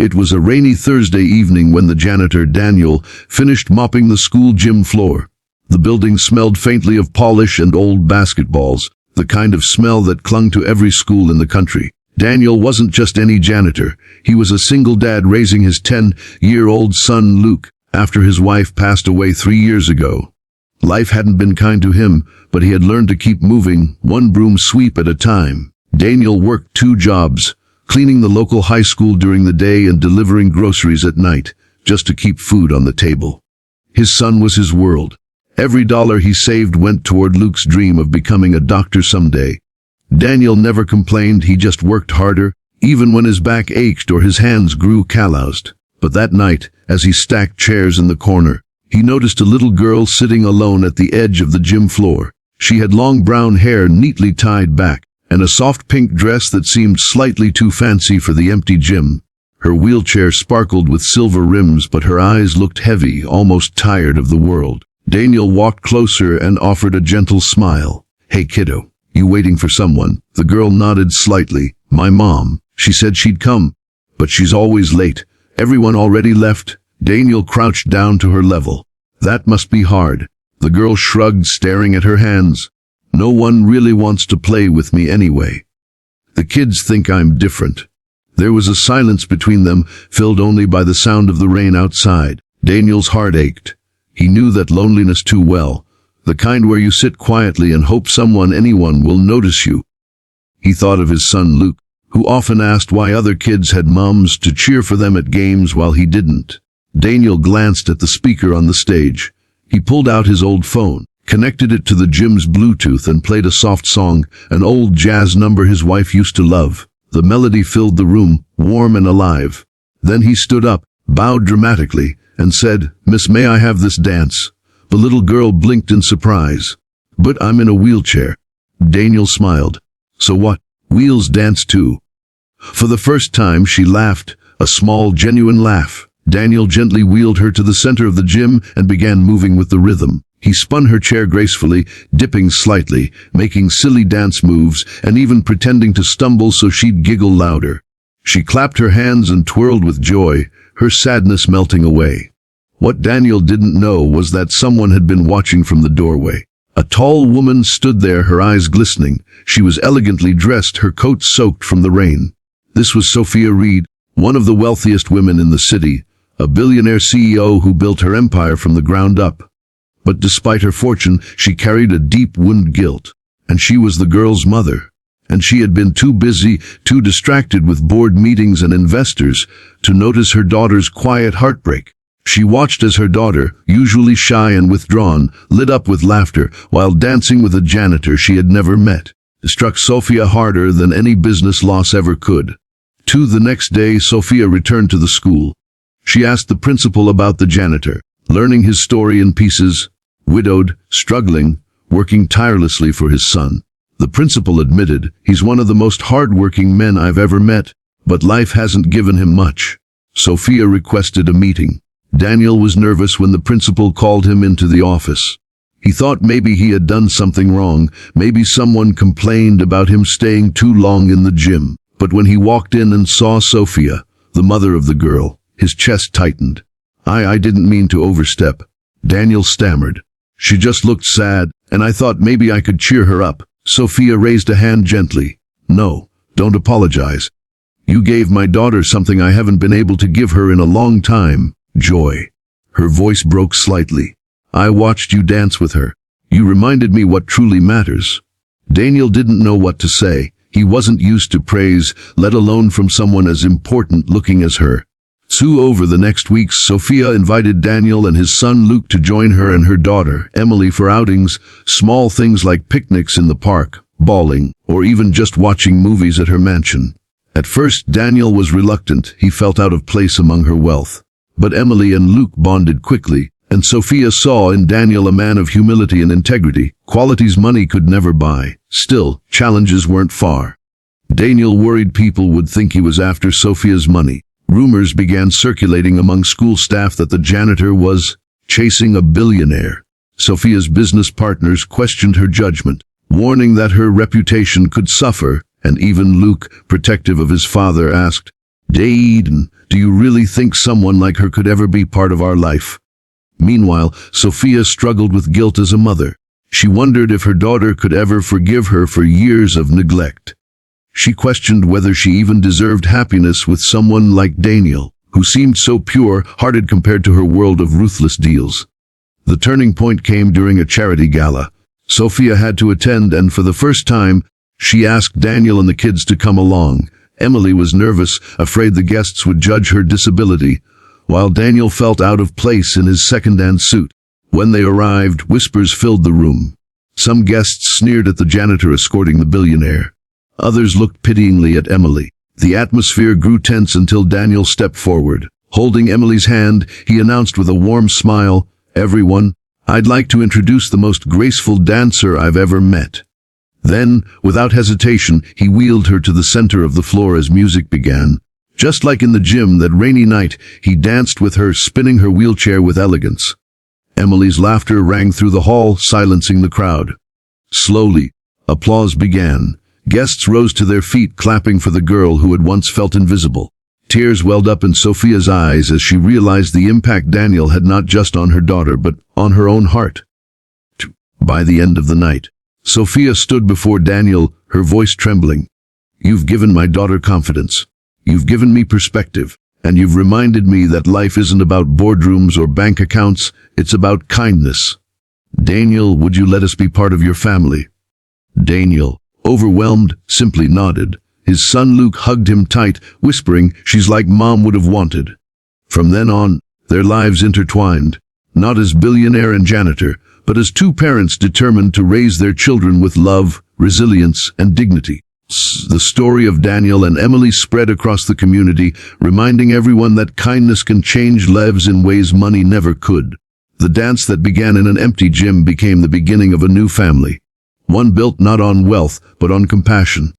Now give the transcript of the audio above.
It was a rainy Thursday evening when the janitor, Daniel, finished mopping the school gym floor. The building smelled faintly of polish and old basketballs, the kind of smell that clung to every school in the country. Daniel wasn't just any janitor. He was a single dad raising his 10-year-old son, Luke, after his wife passed away 3 years ago. Life hadn't been kind to him, but he had learned to keep moving, one broom sweep at a time. Daniel worked 2 jobs, cleaning the local high school during the day and delivering groceries at night, just to keep food on the table. His son was his world. Every dollar he saved went toward Luke's dream of becoming a doctor someday. Daniel never complained, he just worked harder, even when his back ached or his hands grew calloused. But that night, as he stacked chairs in the corner, he noticed a little girl sitting alone at the edge of the gym floor. She had long brown hair neatly tied back, and a soft pink dress that seemed slightly too fancy for the empty gym. Her wheelchair sparkled with silver rims, but her eyes looked heavy, almost tired of the world. Daniel walked closer and offered a gentle smile. "Hey kiddo, you waiting for someone?" The girl nodded slightly. "My mom. She said she'd come, but she's always late. Everyone already left." Daniel crouched down to her level. "That must be hard." The girl shrugged, staring at her hands. "No one really wants to play with me anyway. The kids think I'm different." There was a silence between them, filled only by the sound of the rain outside. Daniel's heart ached. He knew that loneliness too well, the kind where you sit quietly and hope anyone will notice you. He thought of his son Luke, who often asked why other kids had moms to cheer for them at games while he didn't. Daniel glanced at the speaker on the stage. He pulled out his old phone, connected it to the gym's Bluetooth and played a soft song, an old jazz number his wife used to love. The melody filled the room, warm and alive. Then he stood up, bowed dramatically, and said, "Miss, may I have this dance?" The little girl blinked in surprise. "But I'm in a wheelchair." Daniel smiled. "So what? Wheels dance too." For the first time she laughed, a small, genuine laugh. Daniel gently wheeled her to the center of the gym and began moving with the rhythm. He spun her chair gracefully, dipping slightly, making silly dance moves, and even pretending to stumble so she'd giggle louder. She clapped her hands and twirled with joy, her sadness melting away. What Daniel didn't know was that someone had been watching from the doorway. A tall woman stood there, her eyes glistening. She was elegantly dressed, her coat soaked from the rain. This was Sophia Reed, one of the wealthiest women in the city, a billionaire CEO who built her empire from the ground up. But despite her fortune, she carried a deep wound guilt. And she was the girl's mother. And she had been too busy, too distracted with board meetings and investors, to notice her daughter's quiet heartbreak. She watched as her daughter, usually shy and withdrawn, lit up with laughter while dancing with a janitor she had never met. It struck Sophia harder than any business loss ever could. The next day, Sophia returned to the school. She asked the principal about the janitor, learning his story in pieces, widowed, struggling, working tirelessly for his son. The principal admitted, "He's one of the most hard-working men I've ever met, but life hasn't given him much." Sophia requested a meeting. Daniel was nervous when the principal called him into the office. He thought maybe he had done something wrong, maybe someone complained about him staying too long in the gym. But when he walked in and saw Sophia, the mother of the girl, his chest tightened. I didn't mean to overstep," Daniel stammered. "She just looked sad, and I thought maybe I could cheer her up." Sophia raised a hand gently. "No, don't apologize. You gave my daughter something I haven't been able to give her in a long time, joy." Her voice broke slightly. "I watched you dance with her. You reminded me what truly matters." Daniel didn't know what to say. He wasn't used to praise, let alone from someone as important looking as her. Over the next weeks, Sophia invited Daniel and his son Luke to join her and her daughter, Emily, for outings, small things like picnics in the park, bowling, or even just watching movies at her mansion. At first, Daniel was reluctant. He felt out of place among her wealth. But Emily and Luke bonded quickly, and Sophia saw in Daniel a man of humility and integrity, qualities money could never buy. Still, challenges weren't far. Daniel worried people would think he was after Sophia's money. Rumors began circulating among school staff that the janitor was chasing a billionaire. Sophia's business partners questioned her judgment, warning that her reputation could suffer, and even Luke, protective of his father, asked, "Dayden, do you really think someone like her could ever be part of our life?" Meanwhile, Sophia struggled with guilt as a mother. She wondered if her daughter could ever forgive her for years of neglect. She questioned whether she even deserved happiness with someone like Daniel, who seemed so pure-hearted compared to her world of ruthless deals. The turning point came during a charity gala. Sophia had to attend, and for the first time, she asked Daniel and the kids to come along. Emily was nervous, afraid the guests would judge her disability, while Daniel felt out of place in his second-hand suit. When they arrived, whispers filled the room. Some guests sneered at the janitor escorting the billionaire. Others looked pityingly at Emily. The atmosphere grew tense until Daniel stepped forward. Holding Emily's hand, he announced with a warm smile, "Everyone, I'd like to introduce the most graceful dancer I've ever met." Then, without hesitation, he wheeled her to the center of the floor as music began. Just like in the gym that rainy night, he danced with her, spinning her wheelchair with elegance. Emily's laughter rang through the hall, silencing the crowd. Slowly, applause began. Guests rose to their feet, clapping for the girl who had once felt invisible. Tears welled up in Sophia's eyes as she realized the impact Daniel had not just on her daughter, but on her own heart. By the end of the night, Sophia stood before Daniel, her voice trembling. "You've given my daughter confidence. You've given me perspective. And you've reminded me that life isn't about boardrooms or bank accounts, it's about kindness. Daniel, would you let us be part of your family?" Daniel, overwhelmed, simply nodded. His son Luke hugged him tight, whispering, "She's like Mom would have wanted." From then on, their lives intertwined, not as billionaire and janitor, but as two parents determined to raise their children with love, resilience, and dignity. The story of Daniel and Emily spread across the community, reminding everyone that kindness can change lives in ways money never could. The dance that began in an empty gym became the beginning of a new family. One built not on wealth, but on compassion.